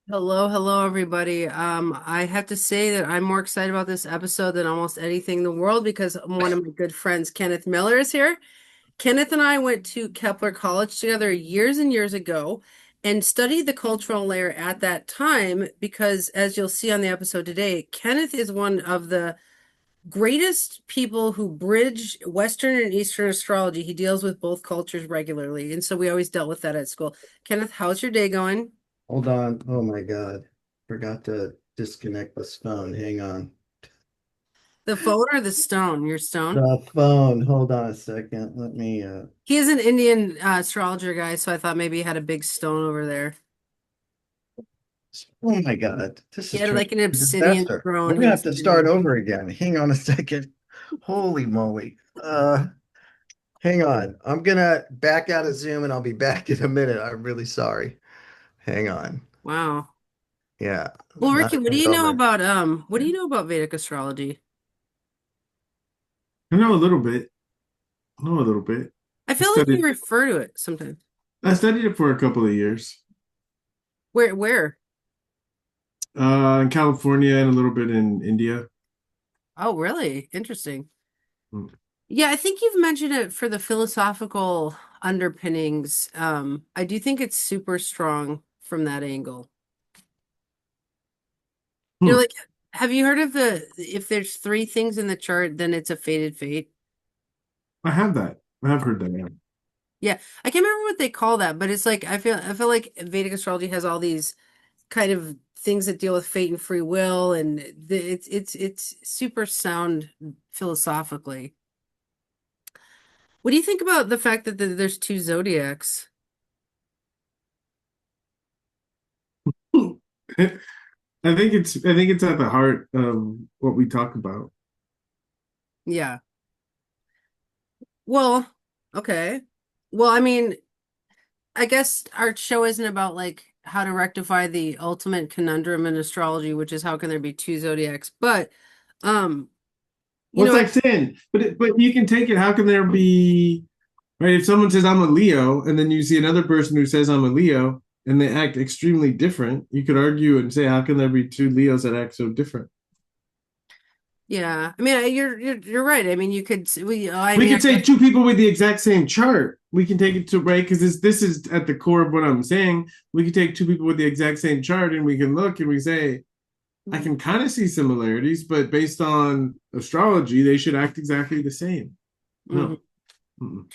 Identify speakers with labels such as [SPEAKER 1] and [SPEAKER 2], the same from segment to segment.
[SPEAKER 1] Hello, hello, everybody. I have to say that I'm more excited about this episode than almost anything in the world because one of my good friends, Kenneth Miller, is here. Kenneth and I went to Kepler College together years and years ago and studied the cultural layer at that time because, as you'll see on the episode today, Kenneth is one of the greatest people who bridge Western and Eastern astrology. He deals with both cultures regularly, and so we always dealt with that at school. Kenneth, how's your day going?
[SPEAKER 2] Hold on. Oh my God. Forgot to disconnect this phone. Hang on.
[SPEAKER 1] The phone or the stone? Your stone?
[SPEAKER 2] The phone. Hold on a second. Let me
[SPEAKER 1] He is an Indian astrologer guy, so I thought maybe he had a big stone over there.
[SPEAKER 2] oh my God. This
[SPEAKER 1] He
[SPEAKER 2] is
[SPEAKER 1] had
[SPEAKER 2] turning
[SPEAKER 1] like an
[SPEAKER 2] into a
[SPEAKER 1] obsidian
[SPEAKER 2] disaster. We're
[SPEAKER 1] throne he
[SPEAKER 2] gonna have
[SPEAKER 1] was
[SPEAKER 2] to
[SPEAKER 1] sitting
[SPEAKER 2] start
[SPEAKER 1] on.
[SPEAKER 2] over again. Hang on a second. Holy moly. Hang on. I'm gonna back out of Zoom and I'll be back in a minute. I'm really sorry. Hang on.
[SPEAKER 1] Wow.
[SPEAKER 2] Yeah.
[SPEAKER 1] Well,
[SPEAKER 2] Not
[SPEAKER 1] Ricky, what do you know
[SPEAKER 2] over.
[SPEAKER 1] about what do you know about Vedic astrology?
[SPEAKER 3] I know a little bit. I know a little bit.
[SPEAKER 1] I
[SPEAKER 3] I
[SPEAKER 1] feel like you
[SPEAKER 3] studied
[SPEAKER 1] refer to it sometimes.
[SPEAKER 3] I studied it for a couple of years.
[SPEAKER 1] Where?
[SPEAKER 3] In California and a little bit in India.
[SPEAKER 1] Oh, really? Interesting.
[SPEAKER 3] Hmm.
[SPEAKER 1] Yeah, I think you've mentioned it for the philosophical underpinnings. I do think it's super strong from that angle.
[SPEAKER 3] Hmm.
[SPEAKER 1] Like, have you heard of the if there's three things in the chart, then it's a fated fate?
[SPEAKER 3] I have that. I have heard that. Yeah.
[SPEAKER 1] Yeah, I can't remember what they call that, but it's like I feel like Vedic astrology has all these kind of things that deal with fate and free will, and it's super sound philosophically. What do you think about the fact that there's two zodiacs?
[SPEAKER 3] I think it's at the heart of what we talk about.
[SPEAKER 1] Yeah. Well, okay. Well, I mean, I guess our show isn't about like how to rectify the ultimate conundrum in astrology, which is how can there be two zodiacs? But um, you
[SPEAKER 3] Well, it's
[SPEAKER 1] know,
[SPEAKER 3] like sin, but you can take it. How can there be right? If someone says I'm a Leo, and then you see another person who says I'm a Leo, and they act extremely different, you could argue and say, how can there be two Leos that act so different?
[SPEAKER 1] yeah. I mean, you're right. I mean, you could I
[SPEAKER 3] We
[SPEAKER 1] mean, I
[SPEAKER 3] could say
[SPEAKER 1] guess
[SPEAKER 3] two people with the exact same chart. We can take it to right because this is at the core of what I'm saying. We could take two people with the exact same chart and we can look and we say, I can kind of see similarities, but based on astrology, they should act exactly the same.
[SPEAKER 1] mhm.
[SPEAKER 3] No. Mm-mm.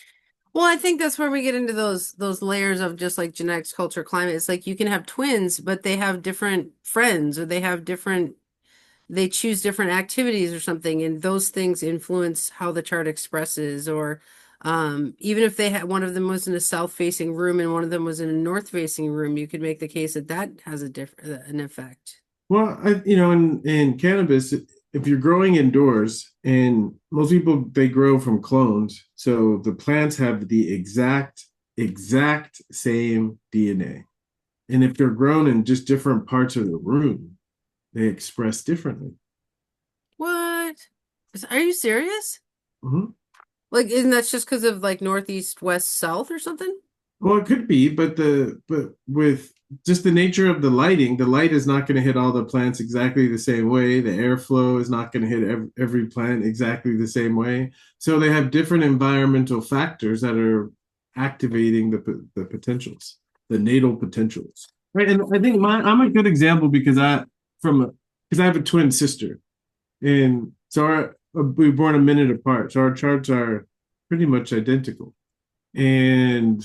[SPEAKER 1] Well, I think that's where we get into those layers of just like genetics, culture, climate. It's like you can have twins, but they have different friends or they choose different activities or something, and those things influence how the chart expresses. Or even if they had one of them was in a south-facing room and one of them was in a north-facing room, you could make the case that that has a different an effect.
[SPEAKER 3] Well, in cannabis, if you're growing indoors, and most people they grow from clones, so the plants have the exact same DNA. And if they're grown in just different parts of the room, they express differently.
[SPEAKER 1] What? Are you serious?
[SPEAKER 3] Mhm.
[SPEAKER 1] Like, isn't that just because of like northeast, west, south or something?
[SPEAKER 3] Well, it could be, but with just the nature of the light is not going to hit all the plants exactly the same way. The airflow is not going to hit every plant exactly the same way. So they have different environmental factors that are activating the potentials, the natal potentials. Right, and I think I'm a good example from because I have a twin sister, and so we were born a minute apart, so our charts are pretty much identical. And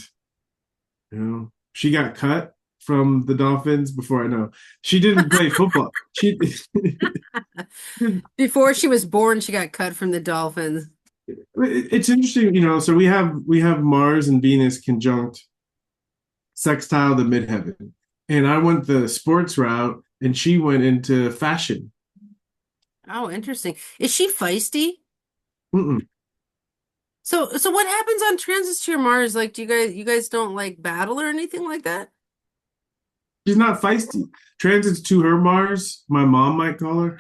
[SPEAKER 3] she got cut from the Dolphins before I know. She didn't play football. She
[SPEAKER 1] Before she was born, she got cut from the Dolphins.
[SPEAKER 3] it's interesting, so we have Mars and Venus conjunct sextile the midheaven. And I went the sports route and she went into fashion.
[SPEAKER 1] Oh, interesting. Is she feisty?
[SPEAKER 3] Mm-mm.
[SPEAKER 1] So what happens on transits to your Mars? Like, do you guys don't like battle or anything like that?
[SPEAKER 3] She's not feisty. Transits to her Mars, my mom might call her.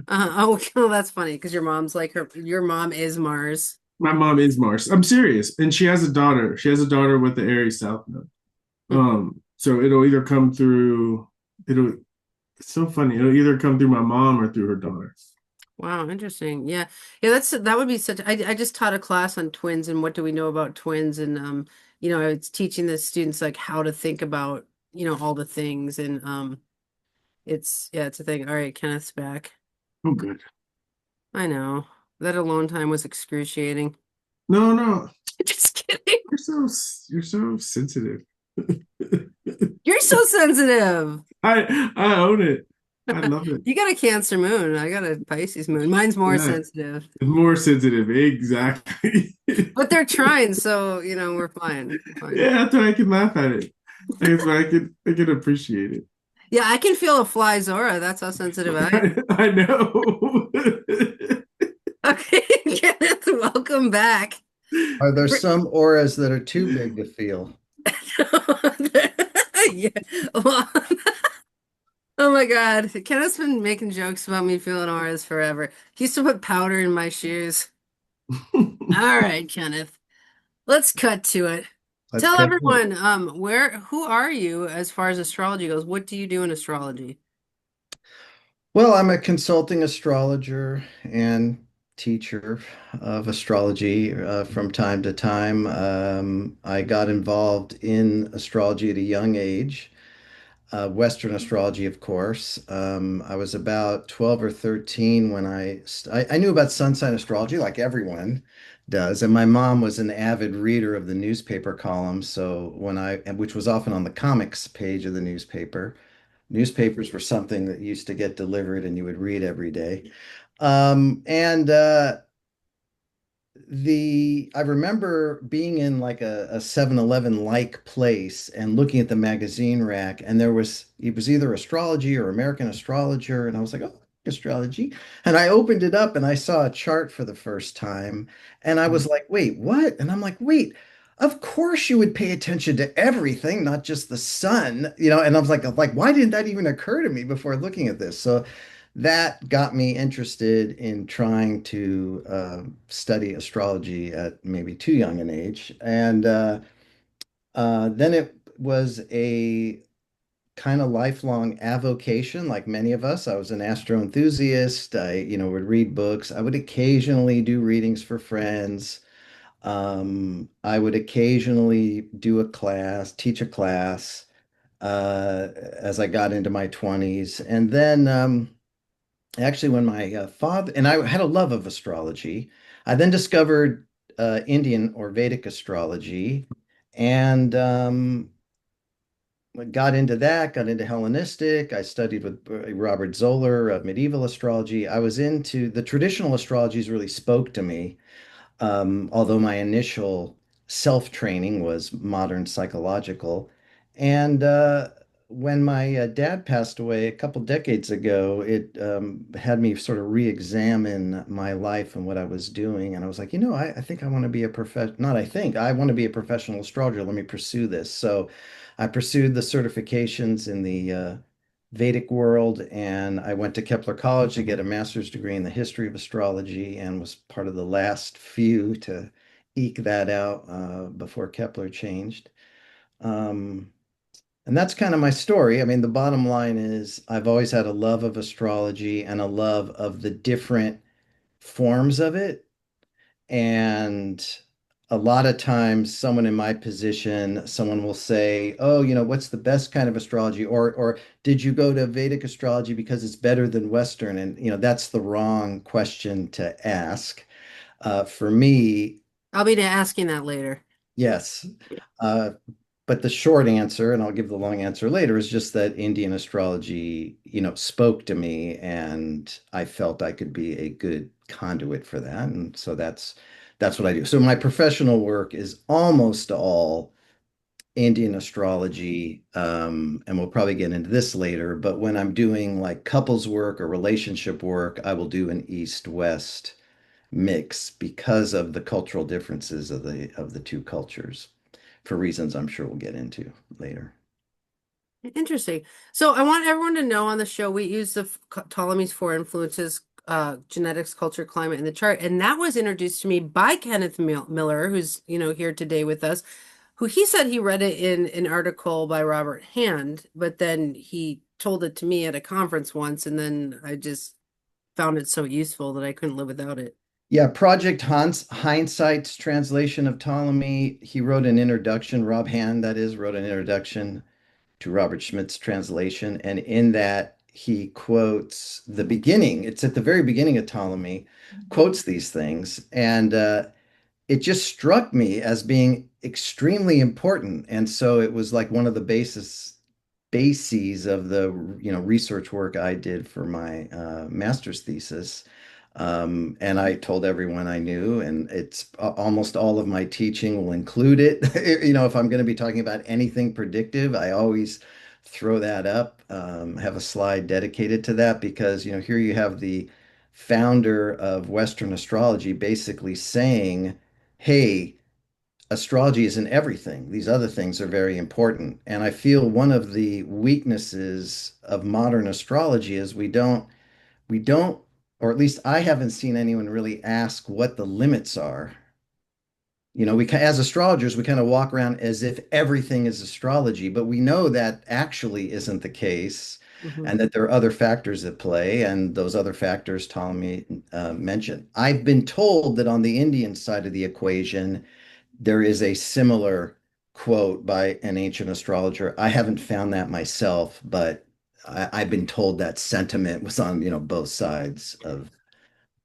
[SPEAKER 1] Oh, well, that's funny because your mom is Mars.
[SPEAKER 3] My mom is Mars. I'm serious. And she has a daughter. She has a daughter with the Aries South Node. So it'll either come through it'll it's so funny. It'll either come through my mom or through her daughter.
[SPEAKER 1] Wow, interesting. Yeah. Yeah, that would be such I just taught a class on twins and what do we know about twins and it's teaching the students like how to think about, all the things and it's a thing. All right, Kenneth's back.
[SPEAKER 3] Oh, good.
[SPEAKER 1] I know. That alone time was excruciating.
[SPEAKER 3] No, no,
[SPEAKER 1] Just kidding.
[SPEAKER 3] you're so sensitive.
[SPEAKER 1] You're so sensitive.
[SPEAKER 3] I own it. I love it.
[SPEAKER 1] You got a Cancer moon. I got a Pisces moon. Mine's more
[SPEAKER 3] Yeah,
[SPEAKER 1] sensitive.
[SPEAKER 3] more sensitive, exactly.
[SPEAKER 1] But they're trying, so we're fine. Fine.
[SPEAKER 3] Yeah, that's why I can laugh at it. That's why I can appreciate it.
[SPEAKER 1] Yeah, I can feel a fly's aura. That's how sensitive I am.
[SPEAKER 3] I know.
[SPEAKER 1] Okay, Kenneth, welcome back.
[SPEAKER 2] Are there some auras that are too big to feel?
[SPEAKER 1] Yeah. Well, oh my God. Kenneth's been making jokes about me feeling auras forever. He used to put powder in my shoes. All right, Kenneth. Let's cut to it.
[SPEAKER 2] Let's
[SPEAKER 1] Tell
[SPEAKER 2] cut to it.
[SPEAKER 1] everyone, who are you as far as astrology goes? What do you do in astrology?
[SPEAKER 2] Well, I'm a consulting astrologer and teacher of astrology from time to time. I got involved in astrology at a young age, Western astrology, of course. I was about 12 or 13 when I knew about sun sign astrology, like everyone does. And my mom was an avid reader of the newspaper columns, so which was often on the comics page of the newspaper. Newspapers were something that used to get delivered and you would read every day. And I remember being in like a 7-Eleven like place and looking at the magazine rack, and it was either astrology or American Astrologer, and I was like, oh, astrology. And I opened it up and I saw a chart for the first time, and I was like, wait, what? And I'm like, wait, of course you would pay attention to everything, not just the sun, and I was like, why didn't that even occur to me before looking at this? So that got me interested in trying to study astrology at maybe too young an age. And then it was a kind of lifelong avocation, like many of us. I was an astro enthusiast. I, would read books. I would occasionally do readings for friends. I would occasionally do a class, teach a class as I got into my 20s. And then actually, when my father and I had a love of astrology, I then discovered Indian or Vedic astrology and got into that, got into Hellenistic. I studied with Robert Zoller, medieval astrology. I was into the traditional astrologies really spoke to me, although my initial self-training was modern psychological. And when my dad passed away a couple decades ago, it had me sort of re-examine my life and what I was doing. And I was like, I think I want to be a not I think, I want to be a professional astrologer. Let me pursue this. So I pursued the certifications in the Vedic world, and I went to Kepler College to get a master's degree in the history of astrology and was part of the last few to eke that out before Kepler changed. Um, and that's kind of my story. I mean, the bottom line is I've always had a love of astrology and a love of the different forms of it. And a lot of times, someone in my position, someone will say, "Oh, what's the best kind of astrology?" Or did you go to Vedic astrology because it's better than Western? And that's the wrong question to ask. For me,
[SPEAKER 1] I'll be asking that later.
[SPEAKER 2] yes. Uh, but the short answer, and I'll give the long answer later, is just that Indian astrology, spoke to me, and I felt I could be a good conduit for that. And so that's what I do. So my professional work is almost all Indian astrology, and we'll probably get into this later. But when I'm doing like couples work or relationship work, I will do an East-West mix because of the cultural differences of the two cultures for reasons I'm sure we'll get into later.
[SPEAKER 1] Interesting. So I want everyone to know on the show we use the Ptolemy's four influences, genetics, culture, climate in the chart, and that was introduced to me by Kenneth Miller, who's here today with us. who he said he read it in an article by Robert Hand, but then he told it to me at a conference once, and then I just found it so useful that I couldn't live without it.
[SPEAKER 2] Yeah, Project Hindsight's translation of Ptolemy. He wrote an introduction, Rob Hand, that is, wrote an introduction to Robert Schmidt's translation. And in that, he quotes the beginning. It's at the very beginning of Ptolemy, quotes these things. And it just struck me as being extremely important. And so it was like one of the bases of the research work I did for my master's thesis. And I told everyone I knew, and it's almost all of my teaching will include it. If I'm going to be talking about anything predictive, I always throw that up, have a slide dedicated to that because, here you have the founder of Western astrology basically saying, hey, astrology isn't everything. These other things are very important. And I feel one of the weaknesses of modern astrology is we don't, or at least I haven't seen anyone really ask what the limits are. As astrologers, we kind of walk around as if everything is astrology, but we know that actually isn't the case,
[SPEAKER 1] Mhm.
[SPEAKER 2] and that there are other factors at play, and those other factors Ptolemy mentioned. I've been told that on the Indian side of the equation, there is a similar quote by an ancient astrologer. I haven't found that myself, but I've been told that sentiment was on, both sides of.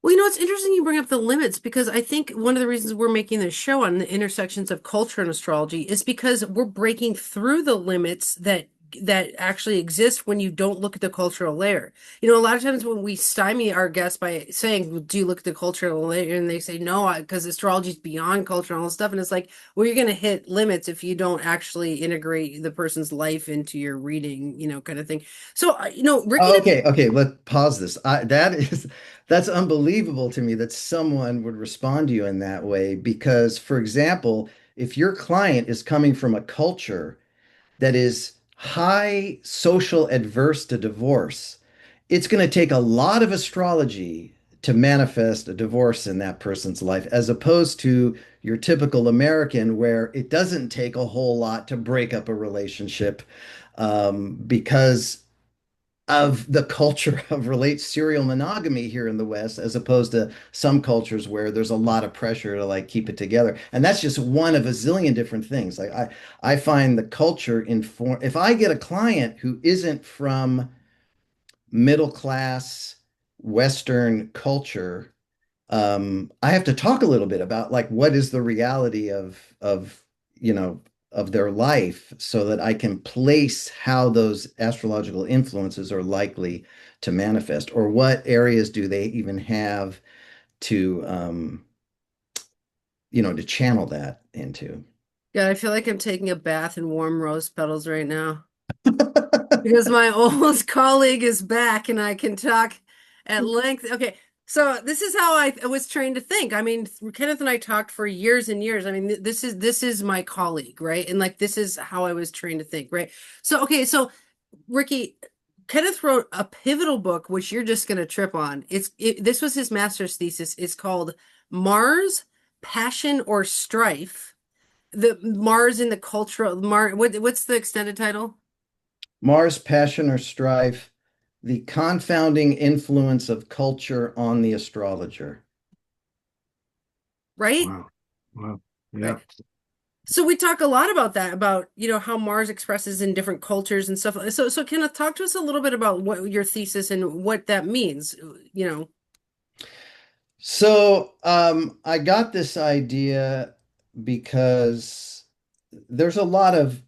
[SPEAKER 1] Well, it's interesting you bring up the limits because I think one of the reasons we're making this show on the intersections of culture and astrology is because we're breaking through the limits that actually exist when you don't look at the cultural layer. A lot of times when we stymie our guests by saying, "Well, do you look at the cultural layer?" and they say, "No, because astrology is beyond culture and all this stuff," and it's like, well, you're going to hit limits if you don't actually integrate the person's life into your reading, kind of thing. So, Ricky,
[SPEAKER 2] Oh, okay, let's pause this. That's unbelievable to me that someone would respond to you in that way because, for example, if your client is coming from a culture that is high social adverse to divorce, it's going to take a lot of astrology to manifest a divorce in that person's life, as opposed to your typical American, where it doesn't take a whole lot to break up a relationship because of the culture of relate serial monogamy here in the West, as opposed to some cultures where there's a lot of pressure to like keep it together. And that's just one of a zillion different things. Like I find the culture inform. If I get a client who isn't from middle class Western culture, I have to talk a little bit about like what is the reality of you know of their life so that I can place how those astrological influences are likely to manifest, or what areas do they even have to to channel that into.
[SPEAKER 1] God, I feel like I'm taking a bath in warm rose petals right now. Because my old colleague is back and I can talk at length. Okay, so this is how I was trained to think. I mean, Kenneth and I talked for years and years. I mean, this is my colleague, right? And like this is how I was trained to think, right? So okay, so Ricky, Kenneth wrote a pivotal book, which you're just gonna trip on. This was his master's thesis. It's called Mars, Passion or Strife. The Mars in the cultural what's the extended title?
[SPEAKER 2] Mars, passion, or strife, the confounding influence of culture on the astrologer.
[SPEAKER 1] Right?
[SPEAKER 3] Wow. Wow.
[SPEAKER 1] Right.
[SPEAKER 3] Yeah.
[SPEAKER 1] So we talk a lot about that, about, how Mars expresses in different cultures and stuff. So Kenneth, talk to us a little bit about what your thesis and what that means, you know.
[SPEAKER 2] So I got this idea because there's a lot of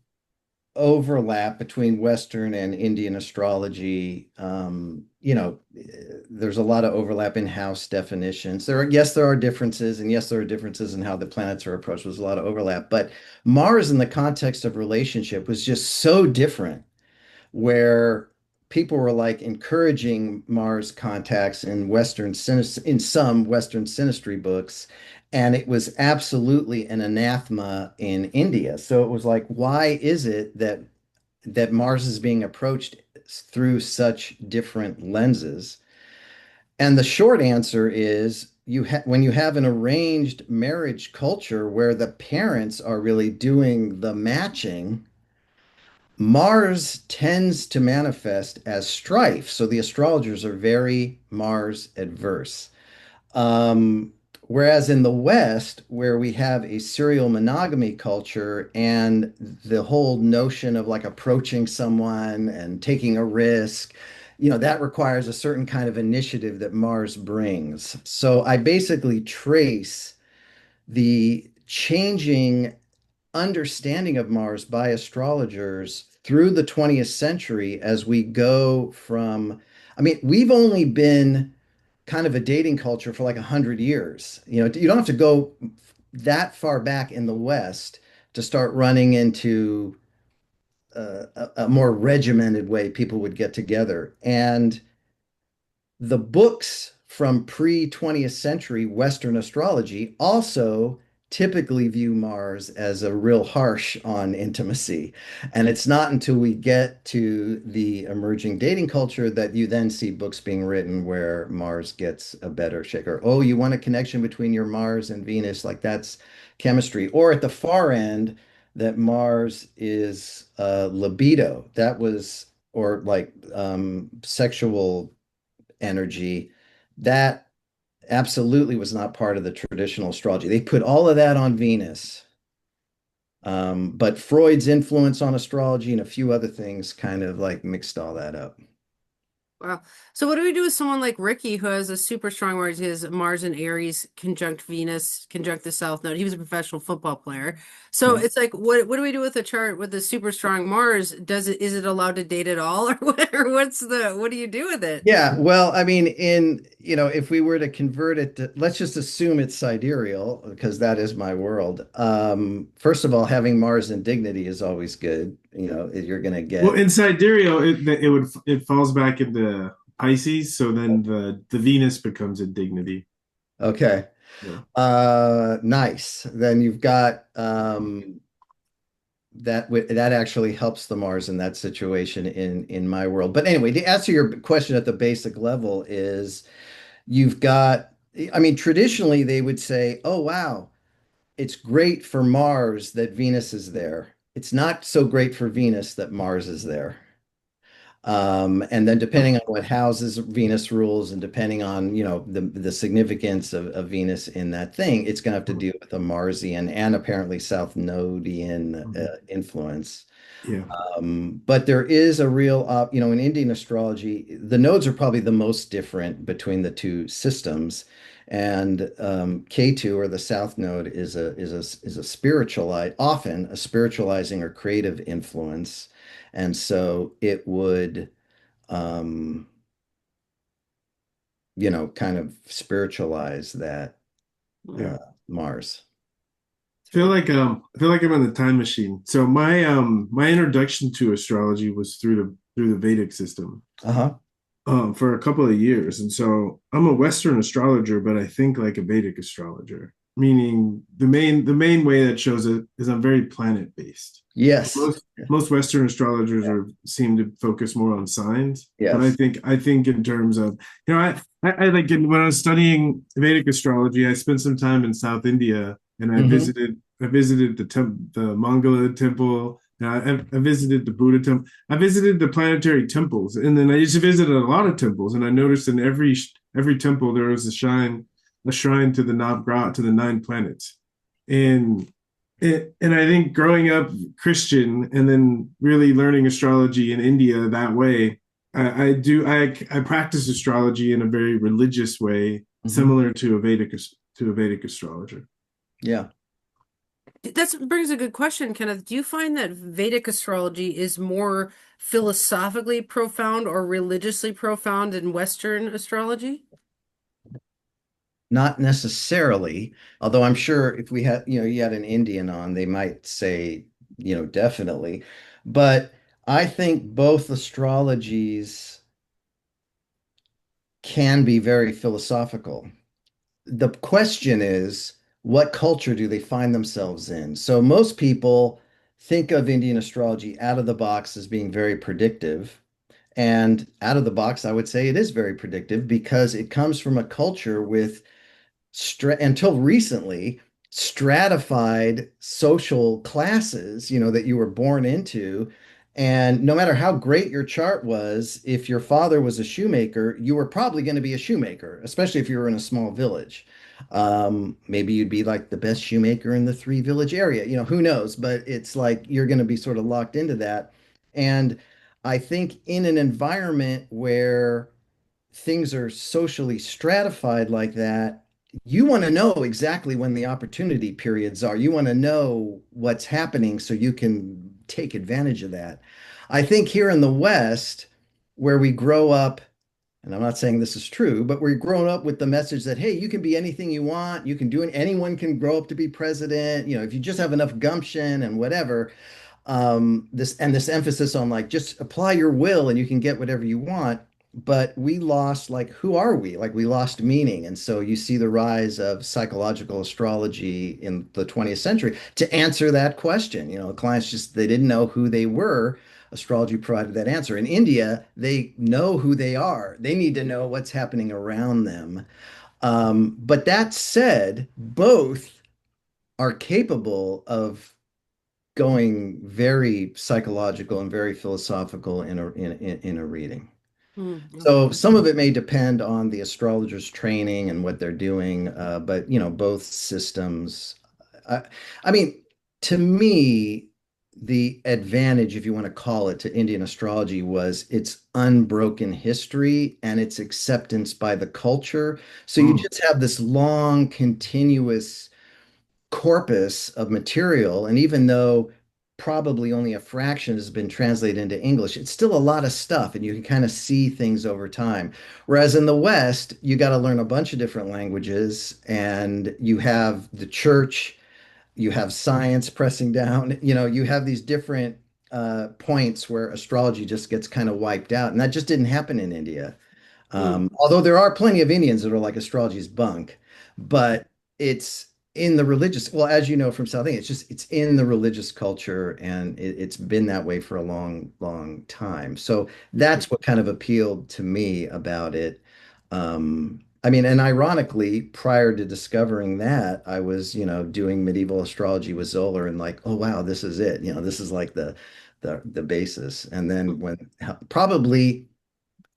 [SPEAKER 2] overlap between Western and Indian astrology. There's a lot of overlap in house definitions. Yes, there are differences, and yes, there are differences in how the planets are approached. There's a lot of overlap, but Mars in the context of relationship was just so different, where people were like encouraging Mars contacts in some Western synastry books, and it was absolutely an anathema in India. So it was like, why is it that Mars is being approached through such different lenses? And the short answer is when you have an arranged marriage culture where the parents are really doing the matching, Mars tends to manifest as strife. So the astrologers are very Mars adverse. Um, Whereas in the West, where we have a serial monogamy culture and the whole notion of like approaching someone and taking a risk, that requires a certain kind of initiative that Mars brings. So I basically trace the changing understanding of Mars by astrologers through the 20th century as we go from, I mean, we've only been kind of a dating culture for like 100 years. You don't have to go that far back in the West to start running into a more regimented way people would get together. And the books from pre-20th century Western astrology also typically view Mars as a real harsh on intimacy. And it's not until we get to the emerging dating culture that you then see books being written where Mars gets a better shaker. Oh, you want a connection between your Mars and Venus, like that's chemistry. Or at the far end, that Mars is libido. That was, or like sexual energy, that absolutely was not part of the traditional astrology. They put all of that on Venus. But Freud's influence on astrology and a few other things kind of like mixed all that up.
[SPEAKER 1] Wow. So what do we do with someone like Ricky who has a super strong Mars? His Mars and Aries conjunct Venus, conjunct the South Node. He was a professional football player. So
[SPEAKER 2] Yeah.
[SPEAKER 1] it's like, what do we do with a chart with a super strong Mars? Is it allowed to date at all, or what do you do with it?
[SPEAKER 2] Yeah, well, I mean, if we were to convert it to, let's just assume it's sidereal, because that is my world. First of all, having Mars in dignity is always good. You're going to
[SPEAKER 3] Well,
[SPEAKER 2] get,
[SPEAKER 3] in sidereal, it falls back into Pisces, so then the Venus becomes a dignity.
[SPEAKER 2] okay.
[SPEAKER 3] Yeah.
[SPEAKER 2] Nice. Then you've got that actually helps the Mars in that situation in my world. But anyway, to answer your question at the basic level is you've got, I mean, traditionally they would say, oh wow, it's great for Mars that Venus is there. It's not so great for Venus that Mars is there. And then depending on what houses Venus rules and depending on, the significance of Venus in that thing, it's going to have to deal with a Marsian and apparently South Nodian
[SPEAKER 3] Mhm.
[SPEAKER 2] influence.
[SPEAKER 3] Yeah.
[SPEAKER 2] But there is a real, in Indian astrology, the nodes are probably the most different between the two systems. And K2 or the South Node is a often a spiritualizing or creative influence. And so it would, um, kind of spiritualize that
[SPEAKER 3] Yeah.
[SPEAKER 2] uh, Mars.
[SPEAKER 3] I feel like I'm on the time machine. So my introduction to astrology was through the Vedic system.
[SPEAKER 2] Uh-huh.
[SPEAKER 3] For a couple of years. And so I'm a Western astrologer, but I think like a Vedic astrologer, meaning the main way that shows it is I'm very planet based.
[SPEAKER 2] Yes.
[SPEAKER 3] Most Western astrologers seem to focus more on signs, but I
[SPEAKER 2] Yes.
[SPEAKER 3] think I think in terms of I like when I was studying Vedic astrology, I spent some time in South India and
[SPEAKER 2] Hmm.
[SPEAKER 3] I visited the Mangala temple. I visited the Buddha temple. I visited the planetary temples, and then I just visited a lot of temples, and I noticed in every temple there was a shrine to the Navgrat, to the nine planets, and and I think growing up Christian and then really learning astrology in India that way, I practice astrology in a very religious way,
[SPEAKER 2] Hmm.
[SPEAKER 3] similar to a Vedic astrologer.
[SPEAKER 2] Yeah.
[SPEAKER 1] That brings a good question, Kenneth. Do you find that Vedic astrology is more philosophically profound or religiously profound than Western astrology?
[SPEAKER 2] Not necessarily, although I'm sure if we had, you had an Indian on, they might say, definitely. But I think both astrologies can be very philosophical. The question is, what culture do they find themselves in? So most people think of Indian astrology out of the box as being very predictive. And out of the box, I would say it is very predictive because it comes from a culture with until recently, stratified social classes, that you were born into. And no matter how great your chart was, if your father was a shoemaker, you were probably going to be a shoemaker, especially if you were in a small village. Maybe you'd be like the best shoemaker in the three village area, who knows? But it's like you're going to be sort of locked into that. And I think in an environment where things are socially stratified like that, you want to know exactly when the opportunity periods are. You want to know what's happening so you can take advantage of that. I think here in the West, where we grow up, and I'm not saying this is true, but we're grown up with the message that, hey, you can be anything you want. You can do it. Anyone can grow up to be president. If you just have enough gumption and whatever, this emphasis on like just apply your will and you can get whatever you want. But we lost, like, who are we? Like, we lost meaning. And so you see the rise of psychological astrology in the 20th century to answer that question. Clients just, they didn't know who they were. Astrology provided that answer. In India, they know who they are. They need to know what's happening around them. But that said, both are capable of going very psychological and very philosophical in a reading.
[SPEAKER 1] Okay.
[SPEAKER 2] So some of it may depend on the astrologer's training and what they're doing, but both systems. I, I mean, to me, the advantage, if you want to call it, to Indian astrology was its unbroken history and its acceptance by the culture. So you
[SPEAKER 3] Mm.
[SPEAKER 2] just have this long, continuous corpus of material. And even though probably only a fraction has been translated into English, it's still a lot of stuff, and you can kind of see things over time. Whereas in the West, you got to learn a bunch of different languages, and you have the church, you have science pressing down, you have these different points where astrology just gets kind of wiped out. And that just didn't happen in India.
[SPEAKER 1] Mm.
[SPEAKER 2] Although there are plenty of Indians that are like astrology's bunk, but it's in the religious, well, as you know from South India, it's in the religious culture, and it's been that way for a long, long time. So
[SPEAKER 1] Okay.
[SPEAKER 2] that's what kind of appealed to me about it. I mean, and ironically, prior to discovering that, I was, doing medieval astrology with Zoller and like, oh wow, this is it. This is like the basis. And then when probably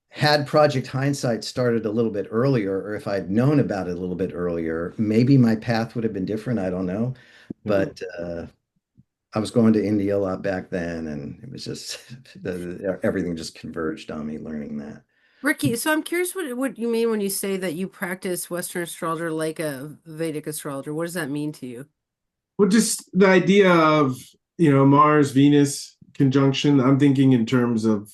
[SPEAKER 2] had Project Hindsight started a little bit earlier, or if I'd known about it a little bit earlier, maybe my path would have been different. I don't know.
[SPEAKER 1] Mhm.
[SPEAKER 2] But I was going to India a lot back then, and it was just everything just converged on me learning that.
[SPEAKER 1] Ricky, so I'm curious what you mean when you say that you practice Western astrologer like a Vedic astrologer. What does that mean to you?
[SPEAKER 3] Well, just the idea of, Mars, Venus conjunction, I'm thinking in terms of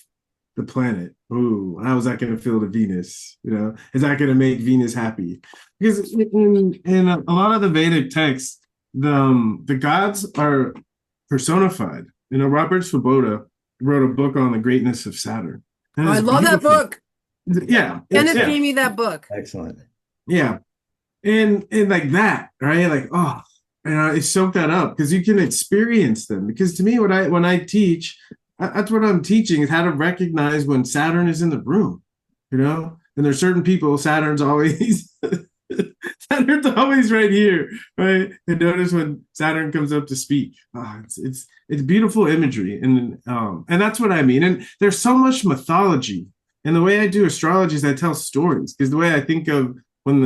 [SPEAKER 3] the planet. Ooh, how is that going to feel to Venus? Is that going to make Venus happy? Because in a lot of the Vedic texts, the gods are personified. Robert Svoboda wrote a book on the greatness of Saturn. And
[SPEAKER 1] Oh, I
[SPEAKER 3] it's
[SPEAKER 1] love that
[SPEAKER 3] beautiful.
[SPEAKER 1] book.
[SPEAKER 3] Yeah,
[SPEAKER 1] Kenneth
[SPEAKER 3] yeah,
[SPEAKER 1] gave me that book.
[SPEAKER 2] Excellent.
[SPEAKER 3] yeah. And like that, right? Like, oh, and I soak that up because you can experience them. Because to me, when I teach, that's what I'm teaching is how to recognize when Saturn is in the room, And there's certain people, Saturn's always right here, right? And notice when Saturn comes up to speak. Oh, it's beautiful imagery, and that's what I mean. And there's so much mythology. And the way I do astrology is I tell stories because the way I think of when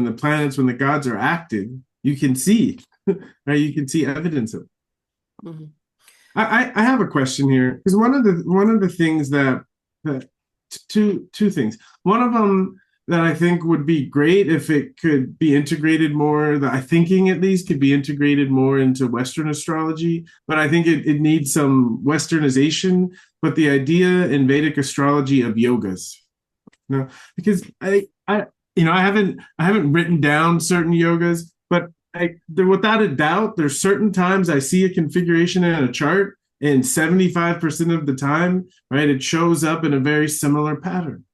[SPEAKER 3] the planets, when the gods are active, you can see, right? You can see evidence of it.
[SPEAKER 1] Mhm.
[SPEAKER 3] I have a question here because one of the things that two things. One of them that I think would be great if it could be integrated more, that I thinking at least could be integrated more into Western astrology, but I think it needs some Westernization. But the idea in Vedic astrology of yogas, because I haven't written down certain yogas, but without a doubt, there's certain times I see a configuration in a chart, and 75% of the time, right, it shows up in a very similar pattern.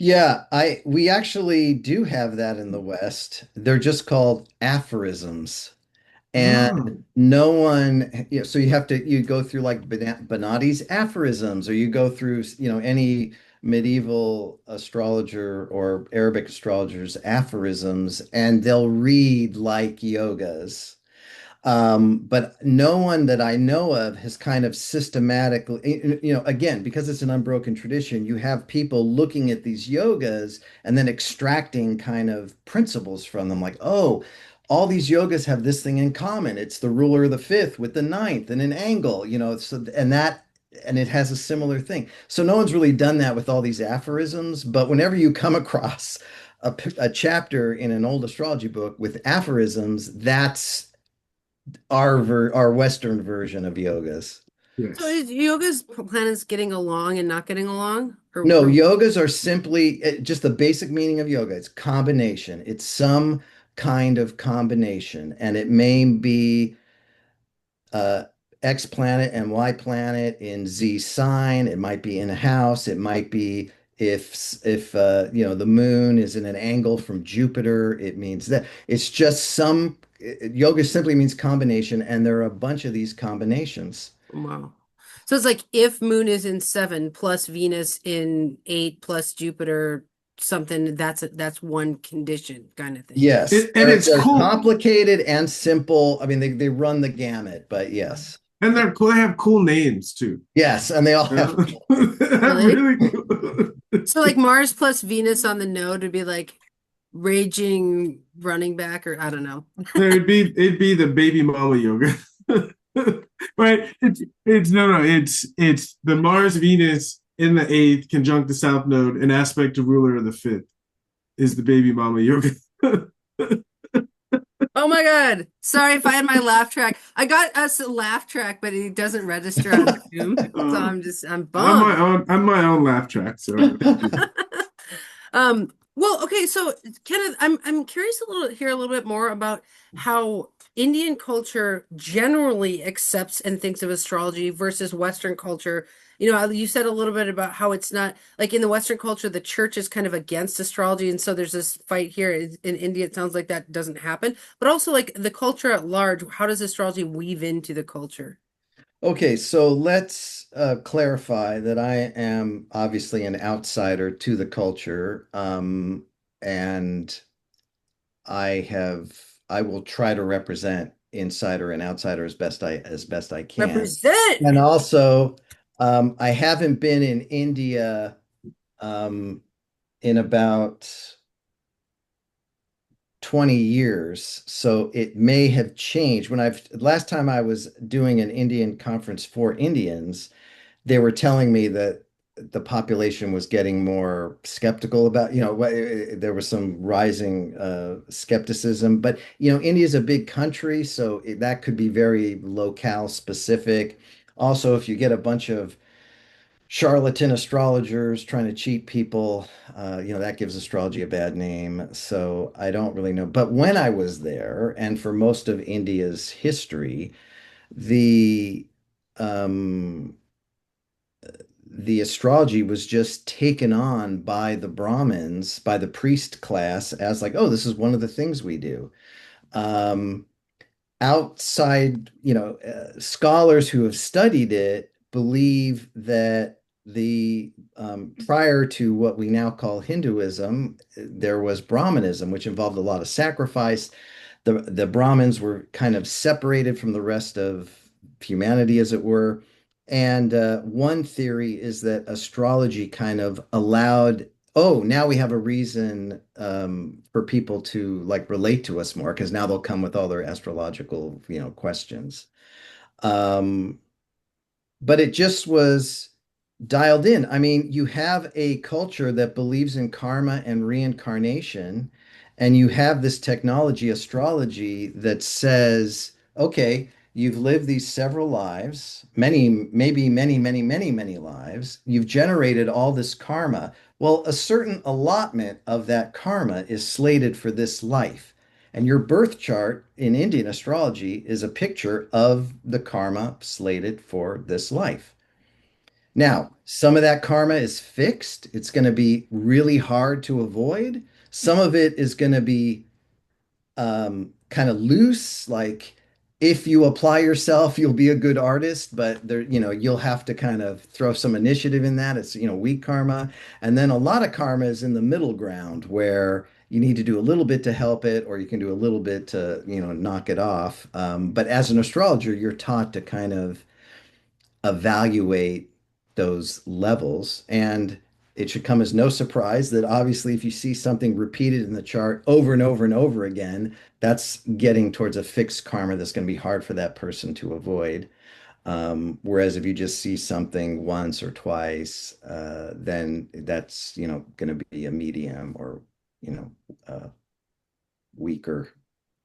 [SPEAKER 2] Yeah, we actually do have that in the West. They're just called aphorisms.
[SPEAKER 3] Oh,
[SPEAKER 2] And no one, so you go through like Benatti's aphorisms, or you go through, any medieval astrologer or Arabic astrologers' aphorisms, and they'll read like yogas. But no one that I know of has kind of systematically, again, because it's an unbroken tradition, you have people looking at these yogas and then extracting kind of principles from them, like, oh, all these yogas have this thing in common. It's the ruler of the fifth with the ninth and an angle, so and it has a similar thing. So no one's really done that with all these aphorisms, but whenever you come across a chapter in an old astrology book with aphorisms, that's our Western version of yogas.
[SPEAKER 1] So
[SPEAKER 3] Yes.
[SPEAKER 1] is yoga's planets getting along and not getting along?
[SPEAKER 2] No,
[SPEAKER 1] Or
[SPEAKER 2] yogas are simply just the basic meaning of yoga. It's combination. It's some kind of combination, and it may be uh, X planet and Y planet in Z sign. It might be in a house. It might be if the moon is in an angle from Jupiter. It means that it's just some yoga simply means combination, and there are a bunch of these combinations.
[SPEAKER 1] wow. So it's like if Moon is in seven plus Venus in eight plus Jupiter something, that's one condition kind of thing.
[SPEAKER 2] Yes,
[SPEAKER 3] And it's
[SPEAKER 2] they're
[SPEAKER 3] cool.
[SPEAKER 2] complicated and simple. I mean, they run the gamut, but yes.
[SPEAKER 3] And they're cool. They have cool names too.
[SPEAKER 2] Yes, and they all
[SPEAKER 3] Yeah.
[SPEAKER 2] have
[SPEAKER 1] Really?
[SPEAKER 3] Really cool.
[SPEAKER 1] So like Mars plus Venus on the node would be like raging running back, or I don't know.
[SPEAKER 3] It'd be the baby mama yoga. Right? It's no no, it's the Mars Venus in the eighth conjunct the South Node, an aspect to ruler of the fifth is the baby mama yoga.
[SPEAKER 1] Oh my God. Sorry if I had my laugh track. I got us a laugh track, but it doesn't register on Zoom. So
[SPEAKER 3] Uh,
[SPEAKER 1] I'm
[SPEAKER 3] I'm my
[SPEAKER 1] bummed.
[SPEAKER 3] own I'm my own laugh track, so
[SPEAKER 1] Well, okay, so Kenneth, I'm curious a little bit more about how Indian culture generally accepts and thinks of astrology versus Western culture. You said a little bit about how it's not like in the Western culture, the church is kind of against astrology, and so there's this fight here. In India, it sounds like that doesn't happen, but also like the culture at large, how does astrology weave into the culture?
[SPEAKER 2] Okay, so let's clarify that I am obviously an outsider to the culture, and I will try to represent insider and outsider as best I can.
[SPEAKER 1] Represent.
[SPEAKER 2] And also, I haven't been in India um, in about 20 years, so it may have changed. Last time I was doing an Indian conference for Indians, they were telling me that the population was getting more skeptical about, there was some rising skepticism. But, India is a big country, so that could be very locale specific. Also, if you get a bunch of charlatan astrologers trying to cheat people, that gives astrology a bad name. So I don't really know. But when I was there, and for most of India's history, the um, the astrology was just taken on by the Brahmins, by the priest class, as like, oh, this is one of the things we do. Um, Outside, scholars who have studied it believe that the prior to what we now call Hinduism, there was Brahmanism, which involved a lot of sacrifice. The Brahmins were kind of separated from the rest of humanity, as it were. And one theory is that astrology kind of allowed, oh, now we have a reason for people to like relate to us more because now they'll come with all their astrological, questions. Um, but it just was dialed in. I mean, you have a culture that believes in karma and reincarnation, and you have this technology, astrology, that says, okay, you've lived these several lives, many, maybe many, many, many, many lives. You've generated all this karma. Well, a certain allotment of that karma is slated for this life. And your birth chart in Indian astrology is a picture of the karma slated for this life. Now, some of that karma is fixed. It's going to be really hard to avoid. Some of it is going to be kind of loose, like if you apply yourself, you'll be a good artist, but there, you'll have to kind of throw some initiative in that. It's, weak karma. And then a lot of karma is in the middle ground where you need to do a little bit to help it, or you can do a little bit to, knock it off. But as an astrologer, you're taught to kind of evaluate those levels. And it should come as no surprise that obviously, if you see something repeated in the chart over and over and over again, that's getting towards a fixed karma that's going to be hard for that person to avoid. Whereas if you just see something once or twice, then that's, going to be a medium or, you know, weaker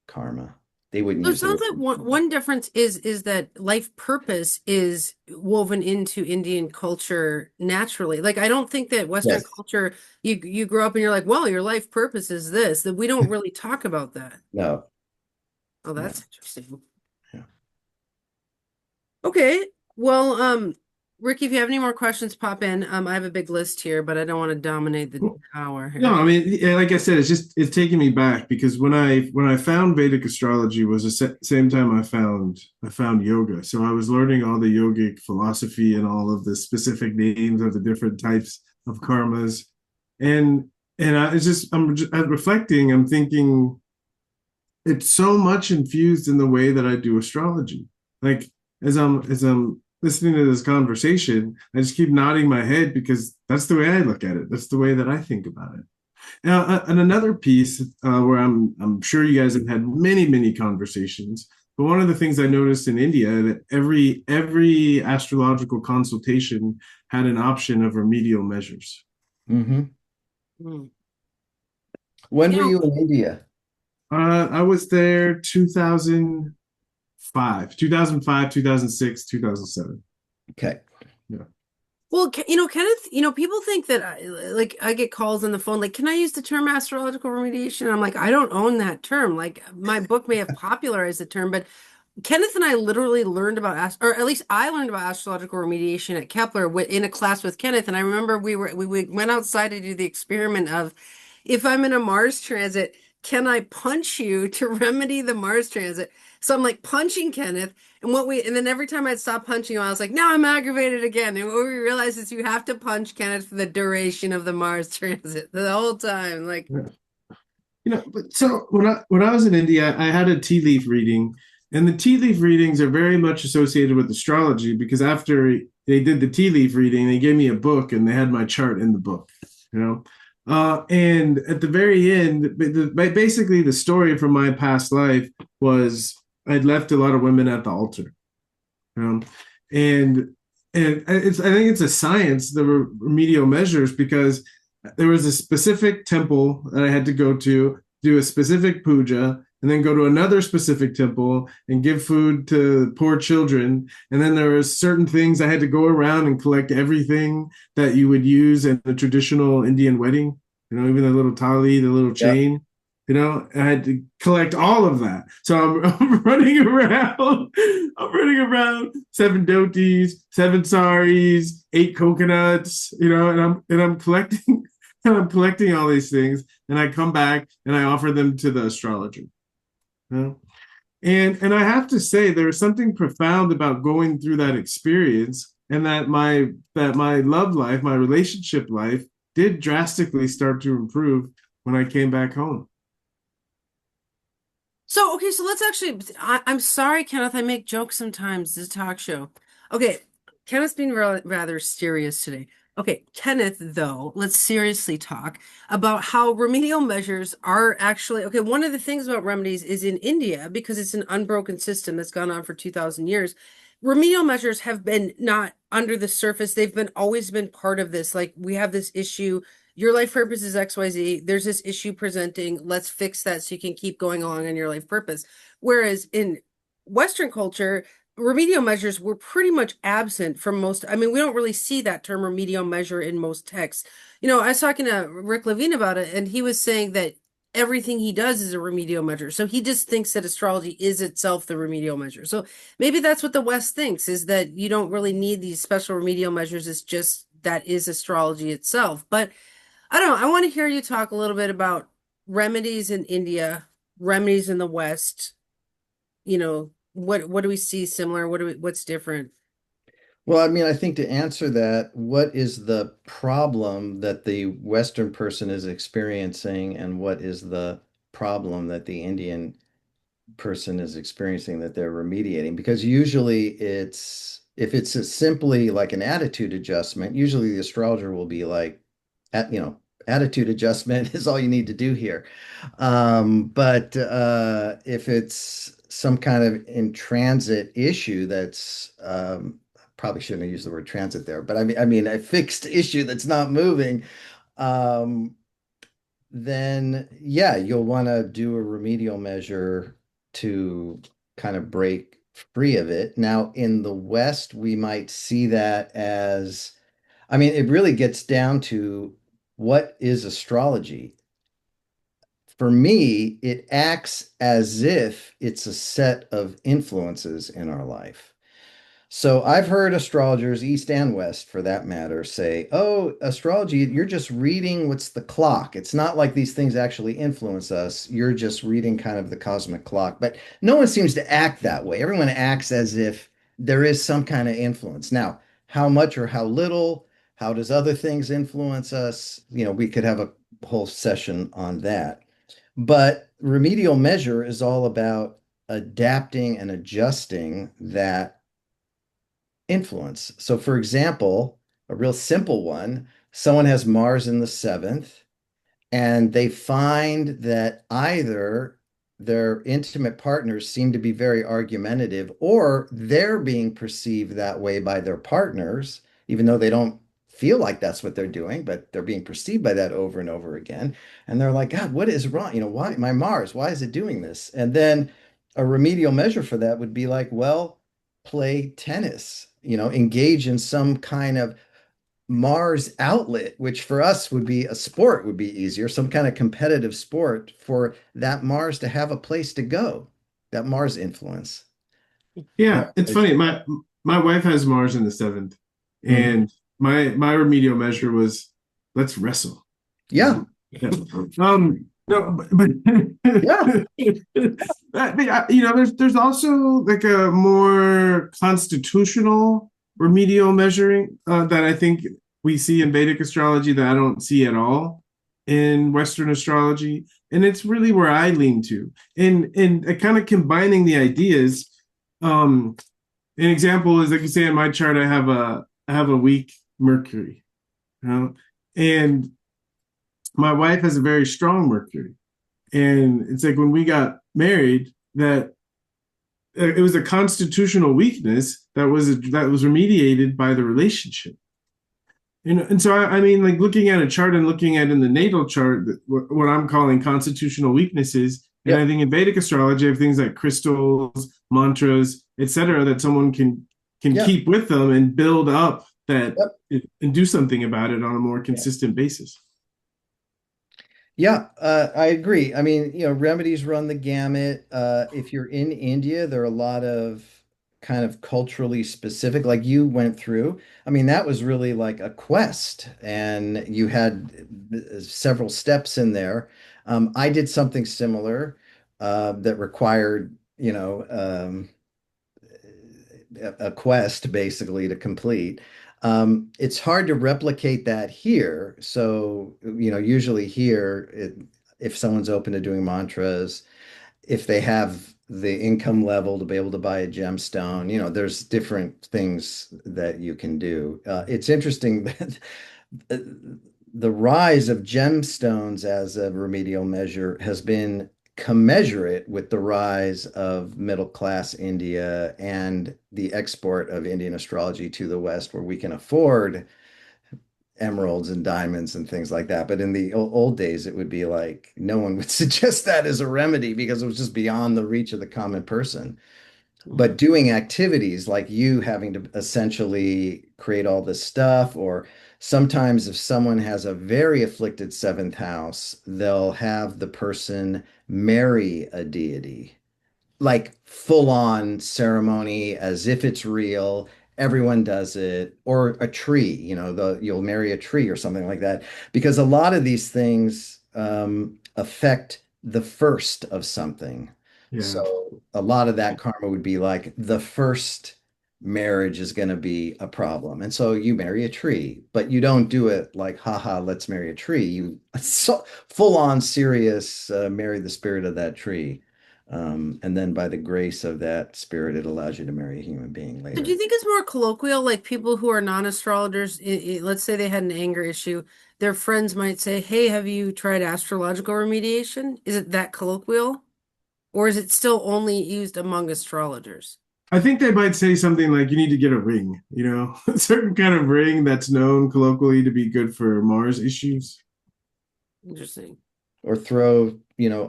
[SPEAKER 2] karma. They wouldn't
[SPEAKER 1] So it
[SPEAKER 2] use the
[SPEAKER 1] sounds like
[SPEAKER 2] word.
[SPEAKER 1] one difference is that life purpose is woven into Indian culture naturally. Like I don't think that Western
[SPEAKER 2] Yes.
[SPEAKER 1] culture you grow up and you're like, well, your life purpose is this. That we don't really talk about that.
[SPEAKER 2] No,
[SPEAKER 1] Oh,
[SPEAKER 2] no.
[SPEAKER 1] that's interesting.
[SPEAKER 2] Yeah.
[SPEAKER 1] Okay. Well, Ricky, if you have any more questions, pop in. I have a big list here, but I don't want to dominate the hour
[SPEAKER 3] No,
[SPEAKER 1] here.
[SPEAKER 3] I mean, yeah, like I said, it's taking me back because when I found Vedic astrology was the same time I found yoga. So I was learning all the yogic philosophy and all of the specific names of the different types of karmas, and I'm reflecting. I'm thinking it's so much infused in the way that I do astrology. Like as I'm listening to this conversation, I just keep nodding my head because that's the way I look at it. That's the way that I think about it. Now, and another piece where I'm sure you guys have had many conversations, but one of the things I noticed in India that every astrological consultation had an option of remedial measures.
[SPEAKER 2] Hmm.
[SPEAKER 1] Hmm.
[SPEAKER 2] When
[SPEAKER 1] You
[SPEAKER 2] were
[SPEAKER 1] know,
[SPEAKER 2] you in India?
[SPEAKER 3] I was there 2005, 2006, 2007.
[SPEAKER 2] Okay.
[SPEAKER 3] Yeah.
[SPEAKER 1] well, Kenneth, people think that like I get calls on the phone like, can I use the term astrological remediation? I'm like, I don't own that term. Like my book may have popularized the term, but Kenneth and I literally learned about, or at least I learned about astrological remediation at Kepler in a class with Kenneth. And I remember we went outside to do the experiment of, if I'm in a Mars transit, can I punch you to remedy the Mars transit? So I'm like punching Kenneth, and then every time I'd stop punching him, I was like, now I'm aggravated again. And what we realized is you have to punch Kenneth for the duration of the Mars transit the whole time. Like,
[SPEAKER 3] Yeah. But so when I was in India, I had a tea leaf reading, and the tea leaf readings are very much associated with astrology because after they did the tea leaf reading, they gave me a book and they had my chart in the book, you know. And at the very end, basically the story from my past life was I'd left a lot of women at the altar, you know, and I think it's a science the remedial measures because there was a specific temple that I had to go to do a specific puja and then go to another specific temple and give food to poor children. And then there were certain things I had to go around and collect everything that you would use in a traditional Indian wedding, even the little tali, the little
[SPEAKER 2] Yep.
[SPEAKER 3] chain. I had to collect all of that. So I'm running around. I'm running around 7 dhotis, 7 saris, 8 coconuts. And I'm collecting and I'm collecting all these things. And I come back and I offer them to the astrologer. You know? And I have to say there is something profound about going through that experience, and that my love life, my relationship life, did drastically start to improve when I came back home.
[SPEAKER 1] so, okay, so let's actually, I'm sorry, Kenneth, I make jokes sometimes. This is a talk show. Okay, Kenneth's being rather serious today. Okay, Kenneth, though, let's seriously talk about how remedial measures are actually, okay, one of the things about remedies is in India, because it's an unbroken system that's gone on for 2000 years, remedial measures have been not under the surface. They've been always been part of this. Like we have this issue, your life purpose is XYZ. There's this issue presenting. Let's fix that so you can keep going along on your life purpose. Whereas in Western culture, remedial measures were pretty much absent from most. I mean, we don't really see that term remedial measure in most texts. I was talking to Rick Levine about it, and he was saying that everything he does is a remedial measure. So he just thinks that astrology is itself the remedial measure. So maybe that's what the West thinks, is that you don't really need these special remedial measures. It's just that is astrology itself. But I don't know. I want to hear you talk a little bit about remedies in India, remedies in the West, you know. what do we see similar? What's different?
[SPEAKER 2] Well, I mean, I think to answer that, what is the problem that the Western person is experiencing, and what is the problem that the Indian person is experiencing that they're remediating? Because usually if it's simply like an attitude adjustment, usually the astrologer will be like, attitude adjustment is all you need to do here. But if it's some kind of in transit issue that's probably shouldn't have used the word transit there, but I mean a fixed issue that's not moving, um, then yeah, you'll want to do a remedial measure to kind of break free of it. Now, in the West, we might see that as, I mean, it really gets down to what is astrology? For me, it acts as if it's a set of influences in our life. So I've heard astrologers, East and West for that matter, say, oh, astrology, you're just reading what's the clock. It's not like these things actually influence us. You're just reading kind of the cosmic clock. But no one seems to act that way. Everyone acts as if there is some kind of influence. Now, how much or how little? How does other things influence us? We could have a whole session on that. But remedial measure is all about adapting and adjusting that influence. So, for example, a real simple one, someone has Mars in the seventh, and they find that either their intimate partners seem to be very argumentative, or they're being perceived that way by their partners, even though they don't feel like that's what they're doing, but they're being perceived by that over and over again. And they're like, God, what is wrong? Why my Mars? Why is it doing this? And then a remedial measure for that would be like, well, play tennis, engage in some kind of Mars outlet, which for us would be a sport, would be easier, some kind of competitive sport for that Mars to have a place to go, that Mars influence.
[SPEAKER 3] Yeah, it's
[SPEAKER 2] It's-
[SPEAKER 3] funny. My wife has Mars in the seventh,
[SPEAKER 2] Mhm.
[SPEAKER 3] and my remedial measure was let's wrestle.
[SPEAKER 2] Yeah,
[SPEAKER 3] Yeah. No, but
[SPEAKER 2] yeah,
[SPEAKER 3] there's also like a more constitutional remedial measuring that I think we see in Vedic astrology that I don't see at all in Western astrology, and it's really where I lean to. And kind of combining the ideas. Um, an example is like you say in my chart, I have a weak Mercury, you know, and my wife has a very strong Mercury. And it's like when we got married, that it was a constitutional weakness that was remediated by the relationship. And so I mean, like looking at a chart and looking at in the natal chart, what I'm calling constitutional weaknesses. And I
[SPEAKER 2] yep,
[SPEAKER 3] think in Vedic astrology, I have things like crystals, mantras, etc., that someone can
[SPEAKER 2] yep,
[SPEAKER 3] keep with them and build up that
[SPEAKER 2] yep.
[SPEAKER 3] and do something about it on a more consistent basis.
[SPEAKER 2] Yeah, I agree. I mean, remedies run the gamut. If you're in India, there are a lot of kind of culturally specific, like you went through. I mean, that was really like a quest, and you had several steps in there. I did something similar that required, a quest basically to complete. It's hard to replicate that here. So, usually here, if someone's open to doing mantras, if they have the income level to be able to buy a gemstone, there's different things that you can do. It's interesting that the rise of gemstones as a remedial measure has been commensurate with the rise of middle class India and the export of Indian astrology to the West, where we can afford emeralds and diamonds and things like that. But in the old days, it would be like no one would suggest that as a remedy because it was just beyond the reach of the common person. But doing activities like you having to essentially create all this stuff, or sometimes if someone has a very afflicted seventh house, they'll have the person marry a deity, like full on ceremony as if it's real. Everyone does it, or a tree, you'll marry a tree or something like that, because a lot of these things affect the first of something.
[SPEAKER 3] Yeah.
[SPEAKER 2] So a lot of that karma would be like the first marriage is going to be a problem. And so you marry a tree, but you don't do it like, haha, let's marry a tree. You so full on serious marry the spirit of that tree. And then by the grace of that spirit, it allows you to marry a human being
[SPEAKER 1] So do you
[SPEAKER 2] later.
[SPEAKER 1] think it's more colloquial, like people who are non-astrologers, let's say they had an anger issue, their friends might say, "Hey, have you tried astrological remediation?" Is it that colloquial? Or is it still only used among astrologers?
[SPEAKER 3] I think they might say something like you need to get a ring, a certain kind of ring that's known colloquially to be good for Mars issues.
[SPEAKER 1] Interesting.
[SPEAKER 2] Or throw,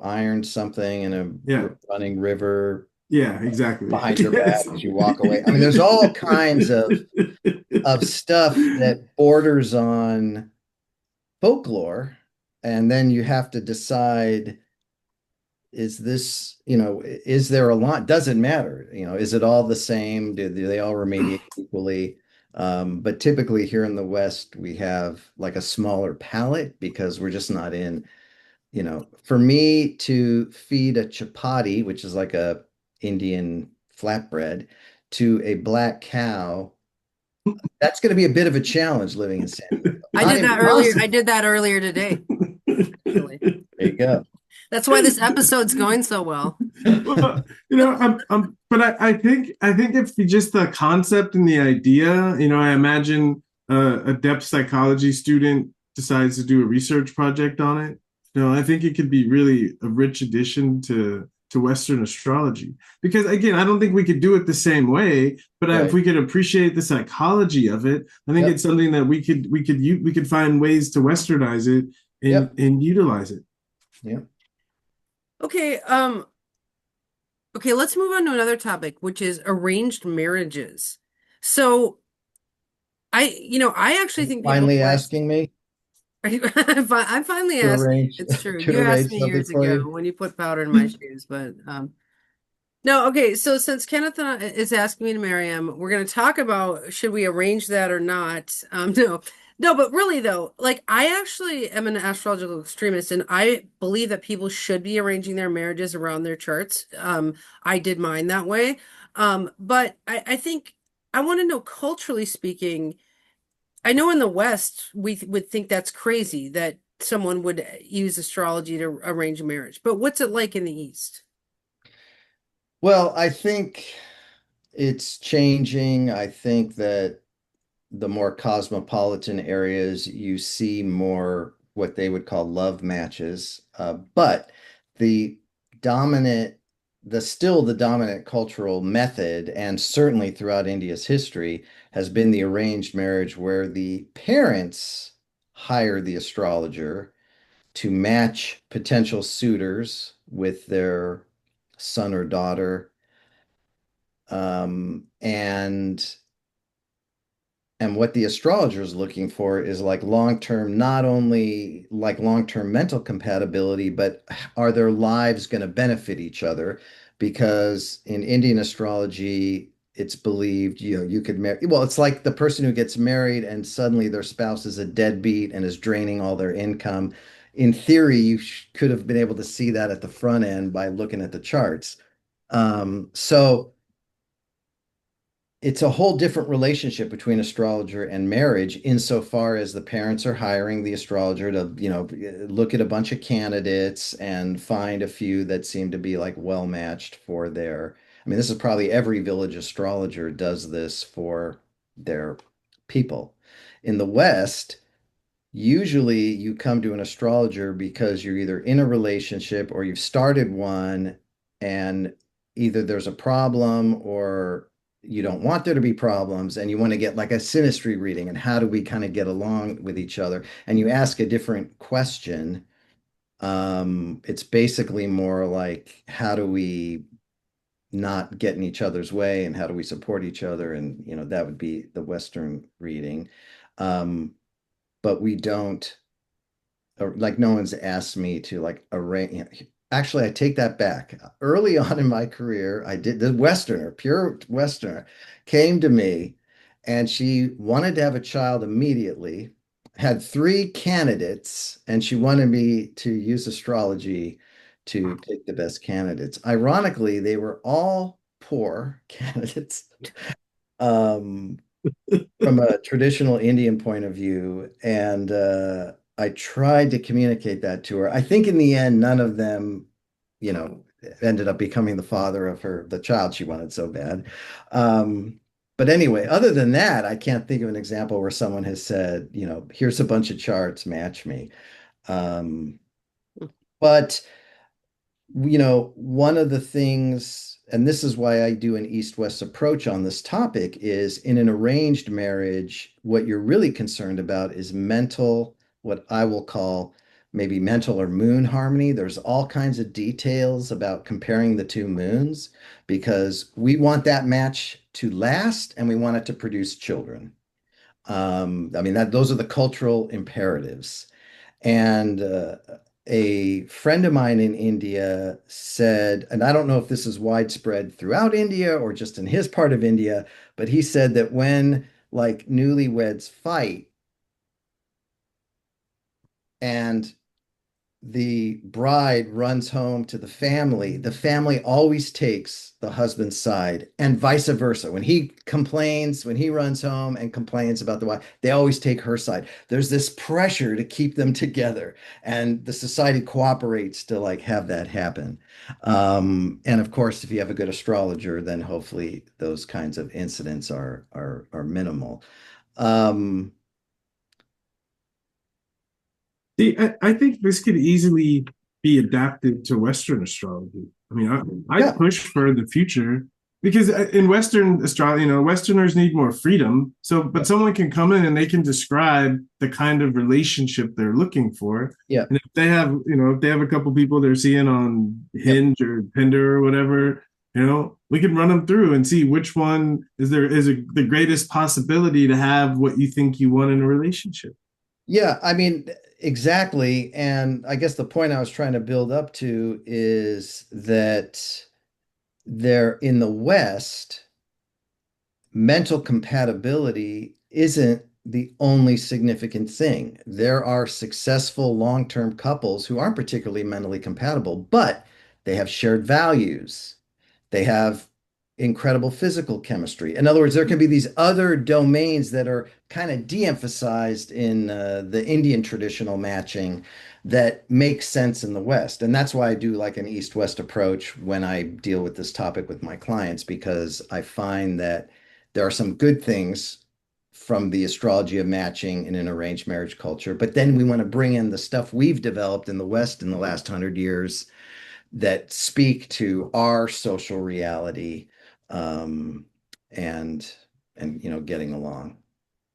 [SPEAKER 2] iron something in a
[SPEAKER 3] Yeah.
[SPEAKER 2] running river
[SPEAKER 3] Yeah, exactly.
[SPEAKER 2] behind your
[SPEAKER 3] Yes.
[SPEAKER 2] back as you walk away. I mean, there's all kinds of stuff that borders on folklore, and then you have to decide, is this, is there a line? Doesn't matter, is it all the same? Do they all remediate equally? But typically here in the West, we have like a smaller palette because we're just not in, for me to feed a chapati, which is like a Indian flatbread, to a black cow, that's going to be a bit of a challenge living in San Diego.
[SPEAKER 1] I
[SPEAKER 2] Not
[SPEAKER 1] did that earlier. I
[SPEAKER 2] impossible.
[SPEAKER 1] did that earlier today, actually.
[SPEAKER 2] There you go.
[SPEAKER 1] That's why this episode's going so well.
[SPEAKER 3] Well, but I think if just the concept and the idea, I imagine a depth psychology student decides to do a research project on it. I think it could be really a rich addition to Western astrology. Because again, I don't think we could do it the same way, but if
[SPEAKER 2] Right.
[SPEAKER 3] we could appreciate the psychology of it, I think
[SPEAKER 2] Yep.
[SPEAKER 3] it's something that we could find ways to Westernize it and
[SPEAKER 2] Yep.
[SPEAKER 3] and utilize it.
[SPEAKER 2] Yep.
[SPEAKER 1] Okay, okay, let's move on to another topic, which is arranged marriages. So I actually think people
[SPEAKER 2] Finally
[SPEAKER 1] West.
[SPEAKER 2] asking me
[SPEAKER 1] I'm finally
[SPEAKER 2] to
[SPEAKER 1] asking.
[SPEAKER 2] arrange
[SPEAKER 1] It's true.
[SPEAKER 2] to
[SPEAKER 1] You asked
[SPEAKER 2] arrange
[SPEAKER 1] me
[SPEAKER 2] something
[SPEAKER 1] years
[SPEAKER 2] for
[SPEAKER 1] ago
[SPEAKER 2] you.
[SPEAKER 1] when you put powder in my shoes, but no, okay. So since Kenneth is asking me to marry him, we're going to talk about should we arrange that or not. No, no, but really though, like I actually am an astrological extremist, and I believe that people should be arranging their marriages around their charts. I did mine that way. But I think I want to know culturally speaking. I know in the West we would think that's crazy that someone would use astrology to arrange a marriage, but what's it like in the East?
[SPEAKER 2] Well, I think it's changing. I think that the more cosmopolitan areas, you see more what they would call love matches. But the dominant, the dominant cultural method, and certainly throughout India's history, has been the arranged marriage where the parents hire the astrologer to match potential suitors with their son or daughter. And what the astrologer is looking for is like long-term, not only like long-term mental compatibility, but are their lives going to benefit each other? Because in Indian astrology, it's believed, you could marry, well, it's like the person who gets married and suddenly their spouse is a deadbeat and is draining all their income. In theory, you could have been able to see that at the front end by looking at the charts. So it's a whole different relationship between astrologer and marriage insofar as the parents are hiring the astrologer to, look at a bunch of candidates and find a few that seem to be like well matched for their. I mean, this is probably every village astrologer does this for their people. In the West, usually you come to an astrologer because you're either in a relationship or you've started one, and either there's a problem or you don't want there to be problems and you want to get like a synastry reading and how do we kind of get along with each other, and you ask a different question. It's basically more like how do we not get in each other's way and how do we support each other, and that would be the Western reading. But we don't, like no one's asked me to like arrange. Actually, I take that back. Early on in my career, I did, the Westerner, pure Westerner, came to me and she wanted to have a child immediately, had three candidates, and she wanted me to use astrology to pick the best candidates. Ironically, they were all poor candidates. Um, from a traditional Indian point of view, and I tried to communicate that to her. I think in the end, none of them, you know, ended up becoming the father of the child she wanted so bad. But anyway, other than that, I can't think of an example where someone has said, here's a bunch of charts, match me. Um, but one of the things, and this is why I do an east-west approach on this topic, is in an arranged marriage, what you're really concerned about is mental, what I will call maybe mental or moon harmony. There's all kinds of details about comparing the two moons because we want that match to last and we want it to produce children. I mean, those are the cultural imperatives. And a friend of mine in India said, and I don't know if this is widespread throughout India or just in his part of India, but he said that when like newlyweds fight and the bride runs home to the family always takes the husband's side and vice versa. When he complains, when he runs home and complains about the wife, they always take her side. There's this pressure to keep them together, and the society cooperates to like have that happen. And of course, if you have a good astrologer, then hopefully those kinds of incidents are minimal. Um,
[SPEAKER 3] See, I think this could easily be adapted to Western astrology. I mean, I
[SPEAKER 2] yeah,
[SPEAKER 3] push for the future because in Western astrology, Westerners need more freedom. So, but someone can come in and they can describe the kind of relationship they're looking for.
[SPEAKER 2] yeah,
[SPEAKER 3] And if they have a couple people they're seeing on
[SPEAKER 2] yep.
[SPEAKER 3] Hinge or Tinder or whatever, we can run them through and see which one the greatest possibility to have what you think you want in a relationship.
[SPEAKER 2] Yeah, I mean, exactly. And I guess the point I was trying to build up to is that there in the West, mental compatibility isn't the only significant thing. There are successful long-term couples who aren't particularly mentally compatible, but they have shared values. They have incredible physical chemistry. In other words, there can be these other domains that are kind of de-emphasized in the Indian traditional matching that make sense in the West. And that's why I do like an East-West approach when I deal with this topic with my clients, because I find that there are some good things from the astrology of matching in an arranged marriage culture. But then we want to bring in the stuff we've developed in the West in the last 100 years that speak to our social reality um, and getting along.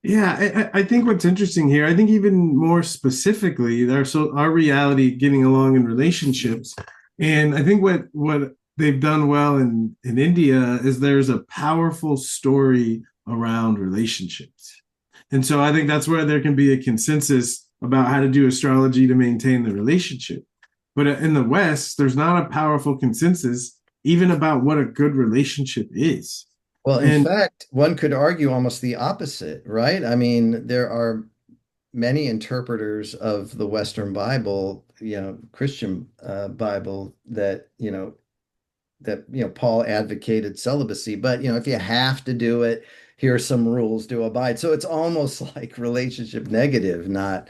[SPEAKER 3] Yeah, I think what's interesting here, I think even more specifically, our reality getting along in relationships, and I think what they've done well in India is there's a powerful story around relationships, and so I think that's where there can be a consensus about how to do astrology to maintain the relationship. But in the West, there's not a powerful consensus even about what a good relationship is,
[SPEAKER 2] Well, in
[SPEAKER 3] and
[SPEAKER 2] fact, one could argue almost the opposite, right? I mean, there are many interpreters of the Western Bible, Christian Bible, that Paul advocated celibacy, but if you have to do it, here are some rules to abide. So it's almost like relationship negative, not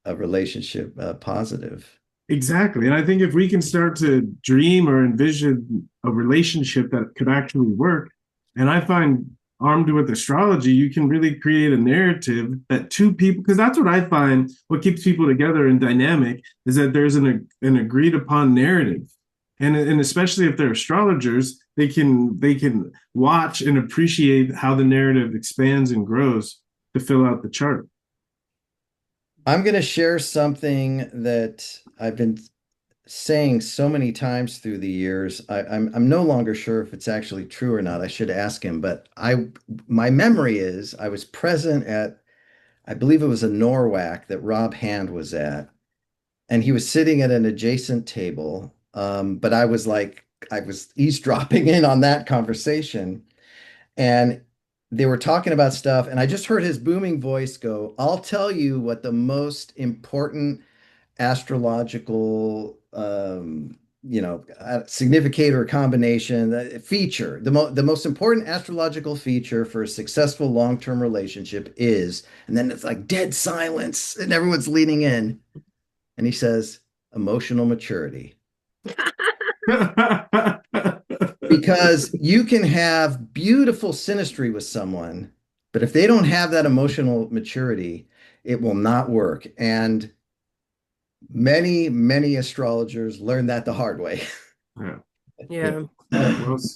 [SPEAKER 2] a relationship positive.
[SPEAKER 3] exactly. And I think if we can start to dream or envision a relationship that could actually work, and I find armed with astrology, you can really create a narrative that two people, because that's what I find what keeps people together and dynamic is that there's an agreed upon narrative. And especially if they're astrologers, they can watch and appreciate how the narrative expands and grows to fill out the chart.
[SPEAKER 2] I'm going to share something that I've been saying so many times through the years. I'm no longer sure if it's actually true or not. I should ask him, but my memory is I was present at, I believe it was a Norwalk that Rob Hand was at, and he was sitting at an adjacent table. But I was eavesdropping in on that conversation, and they were talking about stuff, and I just heard his booming voice go, "I'll tell you what the most important astrological significator combination, the feature, the most important astrological feature for a successful long-term relationship is, and then it's like dead silence and everyone's leaning in. And he says, emotional maturity. Because you can have beautiful synastry with someone, but if they don't have that emotional maturity, it will not work. And many, many astrologers learn that the hard way.
[SPEAKER 3] Yeah.
[SPEAKER 1] Yeah.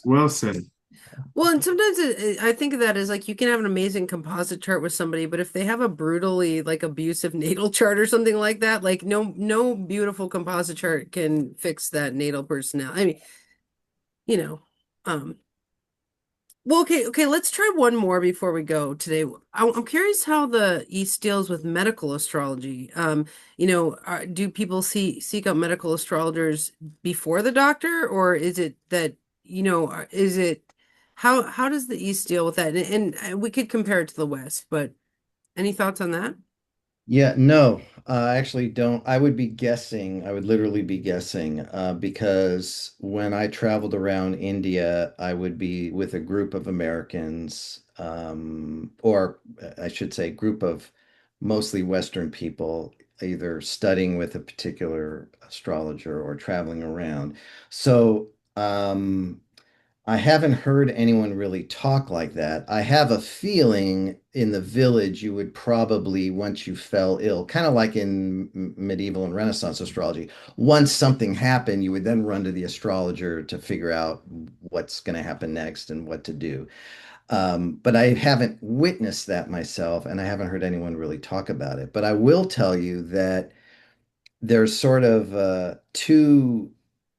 [SPEAKER 3] Well said.
[SPEAKER 1] Well, and sometimes I think of that as like you can have an amazing composite chart with somebody, but if they have a brutally like abusive natal chart or something like that, like no beautiful composite chart can fix that natal personality. I mean, you know, um, well, okay, let's try one more before we go today. I'm curious how the East deals with medical astrology. Do people seek out medical astrologers before the doctor, or is it that, is it how does the East deal with that? And we could compare it to the West, but any thoughts on that?
[SPEAKER 2] Yeah, no, I actually don't. I would be guessing, I would literally be guessing, because when I traveled around India, I would be with a group of Americans, or I should say, group of mostly Western people, either studying with a particular astrologer or traveling around. So, I haven't heard anyone really talk like that. I have a feeling in the village you would probably, once you fell ill, kind of like in medieval and Renaissance astrology, once something happened, you would then run to the astrologer to figure out what's going to happen next and what to do. But I haven't witnessed that myself, and I haven't heard anyone really talk about it. But I will tell you that there's sort of two,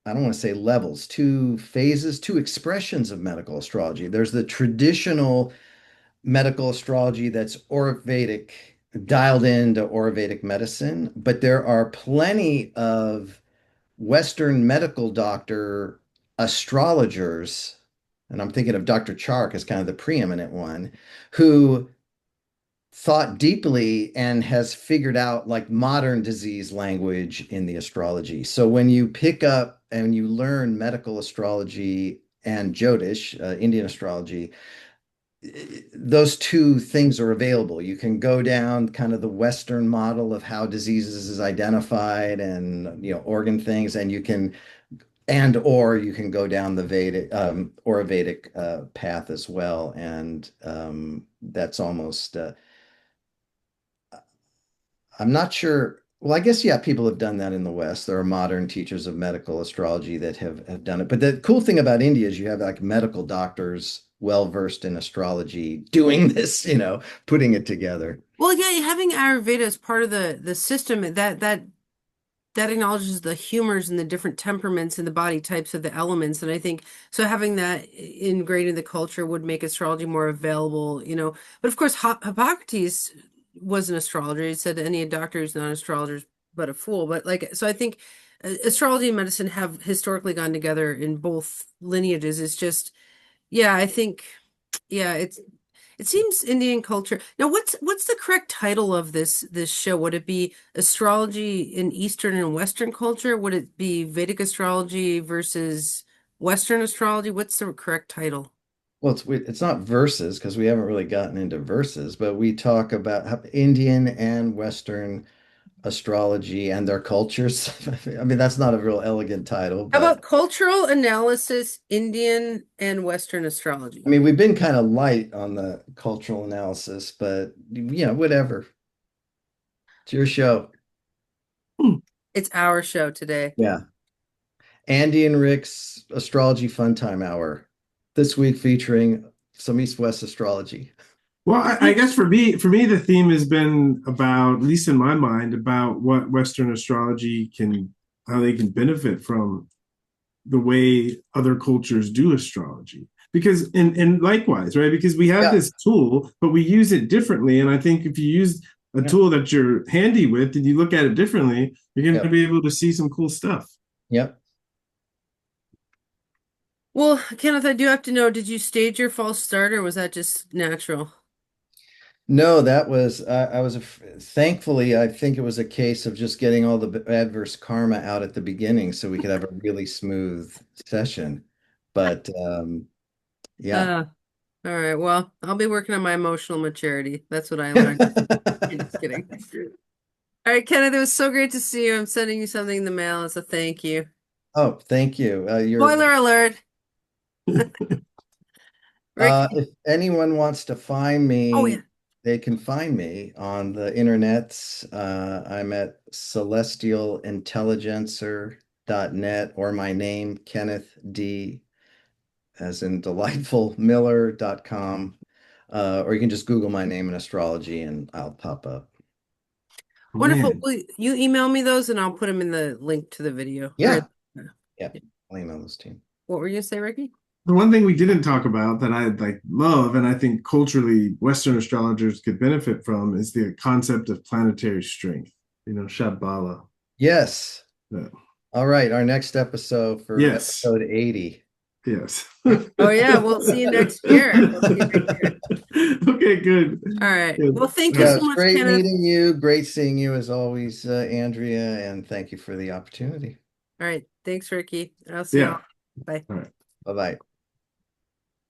[SPEAKER 2] I don't want to say levels, two phases, two expressions of medical astrology. There's the traditional medical astrology that's Ayurvedic, dialed into Ayurvedic medicine, but there are plenty of Western medical doctor astrologers, and I'm thinking of Dr. Chark as kind of the preeminent one, who thought deeply and has figured out like modern disease language in the astrology. So when you pick up and you learn medical astrology and Jyotish, Indian astrology, those two things are available. You can go down kind of the Western model of how diseases is identified and organ things, and you can or you can go down the Vedic or a Vedic path as well, and that's almost I'm not sure. Well, I guess, yeah, people have done that in the West. There are modern teachers of medical astrology that have done it. But the cool thing about India is you have like medical doctors well versed in astrology doing this, putting it together.
[SPEAKER 1] Well, yeah, having Ayurveda as part of the system that acknowledges the humors and the different temperaments and the body types of the elements. And I think so having that ingrained in the culture would make astrology more available. But of course, Hippocrates was an astrologer. He said any doctor who's not an astrologer is but a fool. But like, so I think astrology and medicine have historically gone together in both lineages. It's just, yeah, I think, yeah, it seems Indian culture. Now, what's the correct title of this show? Would it be astrology in Eastern and Western culture? Would it be Vedic astrology versus Western astrology? What's the correct title?
[SPEAKER 2] Well, it's not verses because we haven't really gotten into verses, but we talk about Indian and Western astrology and their cultures. I mean, that's not a real elegant title,
[SPEAKER 1] How
[SPEAKER 2] but
[SPEAKER 1] about cultural analysis, Indian and Western astrology?
[SPEAKER 2] I mean, we've been kind of light on the cultural analysis, but whatever. It's your show.
[SPEAKER 1] It's our show today.
[SPEAKER 2] Yeah. Andy and Rick's Astrology Fun Time Hour. This week featuring some East-West astrology.
[SPEAKER 3] Well, I guess for me, the theme has been about, at least in my mind, about what Western astrology how they can benefit from the way other cultures do astrology. Because and likewise, right? Because we have
[SPEAKER 2] Yeah.
[SPEAKER 3] this tool, but we use it differently. And I think if you use a
[SPEAKER 2] Yeah.
[SPEAKER 3] tool that you're handy with and you look at it differently, you're going to
[SPEAKER 2] Yep.
[SPEAKER 3] be able to see some cool stuff.
[SPEAKER 2] Yep.
[SPEAKER 1] Well, Kenneth, I do have to know, did you stage your false start or was that just natural?
[SPEAKER 2] No, that was thankfully I think it was a case of just getting all the adverse karma out at the beginning so we could have a really smooth session. But yeah.
[SPEAKER 1] Uh, all right. Well, I'll be working on my emotional maturity. That's what I learned. Just kidding. All right, Kenneth, it was so great to see you. I'm sending you something in the mail as a thank you.
[SPEAKER 2] Oh, thank you.
[SPEAKER 1] Spoiler alert. Ricky.
[SPEAKER 2] If anyone wants to find
[SPEAKER 1] Oh yeah.
[SPEAKER 2] me, they can find me on the internets. I'm at celestialintelligencer.net or my name, Kenneth D, as in delightfulmiller.com. Or you can just Google my name in astrology and I'll pop up.
[SPEAKER 1] Wonderful.
[SPEAKER 3] Man.
[SPEAKER 1] Will you email me those and I'll put them in the link to the video. Or
[SPEAKER 2] Yeah. Yeah. I'll email those to you.
[SPEAKER 1] what were you gonna say, Ricky?
[SPEAKER 3] The one thing we didn't talk about that I like love, and I think culturally Western astrologers could benefit from, is the concept of planetary strength. Shambhala.
[SPEAKER 2] Yes.
[SPEAKER 3] Yeah.
[SPEAKER 2] All right. Our next episode for
[SPEAKER 3] Yes.
[SPEAKER 2] episode 80.
[SPEAKER 3] Yes.
[SPEAKER 1] Oh yeah, we'll see you next year. We'll see you next year.
[SPEAKER 3] Okay, good.
[SPEAKER 1] All right.
[SPEAKER 3] Good.
[SPEAKER 1] Well, thank
[SPEAKER 3] All
[SPEAKER 1] you
[SPEAKER 2] Yeah,
[SPEAKER 3] right.
[SPEAKER 1] so
[SPEAKER 2] it's
[SPEAKER 1] much,
[SPEAKER 2] great
[SPEAKER 1] Kenneth.
[SPEAKER 2] meeting you. Great seeing you as always, Andrea, and thank you for the opportunity.
[SPEAKER 1] All right. Thanks, Ricky. I'll see y'all.
[SPEAKER 3] Yeah.
[SPEAKER 1] Bye.
[SPEAKER 3] All right.
[SPEAKER 2] Bye-bye.